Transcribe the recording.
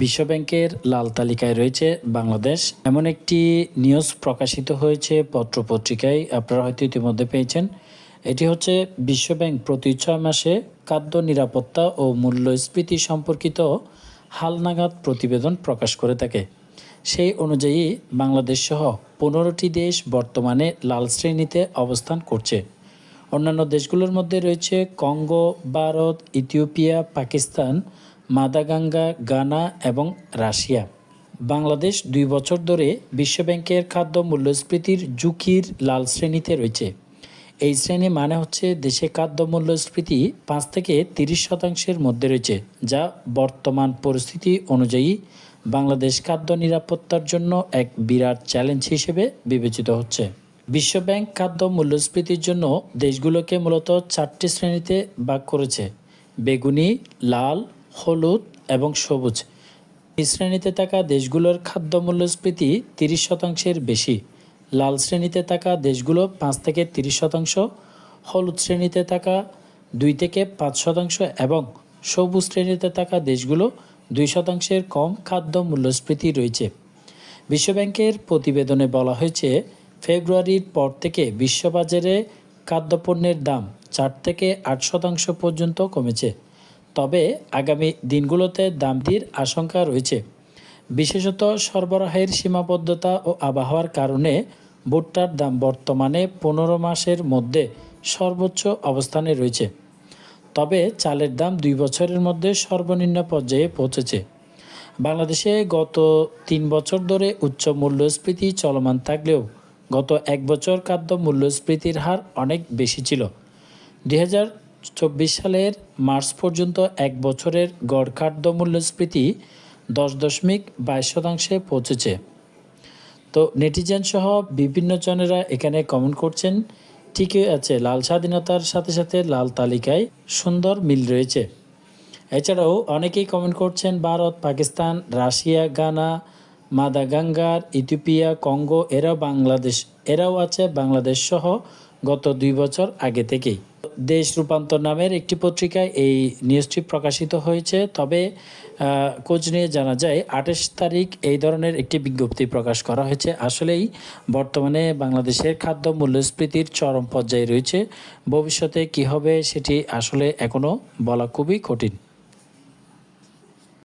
বিশ্বব্যাংকের লাল তালিকায় রয়েছে বাংলাদেশ। এমন একটি নিউজ প্রকাশিত হয়েছে পত্রপত্রিকায়, আপনারা হয়তো ইতিমধ্যে পেয়েছেন। এটি হচ্ছে বিশ্বব্যাংক প্রতি 6 মাসে খাদ্য নিরাপত্তা ও মূল্যস্ফীতি সম্পর্কিত হালনাগাদ প্রতিবেদন প্রকাশ করে থাকে। সেই অনুযায়ী বাংলাদেশ সহ 15টি দেশ বর্তমানে লাল শ্রেণীতে অবস্থান করছে। অন্যান্য দেশগুলোর মধ্যে রয়েছে কঙ্গো, ভারত, ইথিওপিয়া, পাকিস্তান, মাদাগাঙ্গা, গানা এবং রাশিয়া। বাংলাদেশ 2 বছর ধরে বিশ্বব্যাংকের খাদ্য মূল্যস্ফীতির ঝুঁকির লাল শ্রেণীতে রয়েছে। এই শ্রেণী মানে হচ্ছে দেশে খাদ্য মূল্যস্ফীতি 5 থেকে 30% মধ্যে রয়েছে, যা বর্তমান পরিস্থিতি অনুযায়ী বাংলাদেশ খাদ্য নিরাপত্তার জন্য এক বিরাট চ্যালেঞ্জ হিসেবে বিবেচিত হচ্ছে। বিশ্বব্যাংক খাদ্য মূল্যস্ফীতির জন্য দেশগুলোকে মূলত 4টি শ্রেণীতে ভাগ করেছে: বেগুনি, লাল, হলুদ এবং সবুজ। এই শ্রেণীতে থাকা দেশগুলোর খাদ্য মূল্যস্ফীতি 30%-এর বেশি। লাল শ্রেণীতে থাকা দেশগুলো 5 থেকে 30%, হলুদ শ্রেণীতে থাকা 2 থেকে 5% এবং সবুজ শ্রেণীতে থাকা দেশগুলো 2%-এর কম খাদ্য মূল্যস্ফীতি রয়েছে। বিশ্বব্যাংকের প্রতিবেদনে বলা হয়েছে, ফেব্রুয়ারির পর থেকে বিশ্ববাজারে খাদ্যপণ্যের দাম 4 থেকে 8% পর্যন্ত কমেছে। তবে আগামী দিনগুলোতে দামটির আশঙ্কা রয়েছে। বিশেষত সরবরাহের সীমাবদ্ধতা ও আবহাওয়ার কারণে ভুট্টার দাম বর্তমানে 15 মাসের মধ্যে সর্বোচ্চ অবস্থানে রয়েছে। তবে চালের দাম 2 বছরের মধ্যে সর্বনিম্ন পর্যায়ে পৌঁছেছে। বাংলাদেশে গত 3 বছর ধরে উচ্চ মূল্যস্ফীতি চলমান থাকলেও গত 1 বছর খাদ্য মূল্যস্ফীতির হার অনেক বেশি ছিল। 2024 সালের মার্চ পর্যন্ত 1 বছরের গড় খাদ্য মূল্যস্ফীতি 10.22%-এ পৌঁছেছে। তো নেটিজেন সহ বিভিন্ন জনেরা এখানে কমেন্ট করছেন, ঠিকই আছে, লাল স্বাধীনতার সাথে সাথে লাল তালিকায় সুন্দর মিল রয়েছে। এছাড়াও অনেকেই কমেন্ট করছেন ভারত, পাকিস্তান, রাশিয়া, গানা, মাদাগাঙ্গার, ইথিওপিয়া, কঙ্গো এরাও আছে বাংলাদেশ সহ গত 2 বছর আগে থেকেই। দেশ রূপান্তর নামের একটি পত্রিকায় এই নিউজটি প্রকাশিত হয়েছে। তবে খোঁজ নিয়ে জানা যায় 28 তারিখ এই ধরনের একটি বিজ্ঞপ্তি প্রকাশ করা হয়েছে। আসলেই বর্তমানে বাংলাদেশের খাদ্য মূল্যস্ফীতির চরম পর্যায়ে রয়েছে। ভবিষ্যতে কী হবে সেটি আসলে এখনও বলা খুবই কঠিন।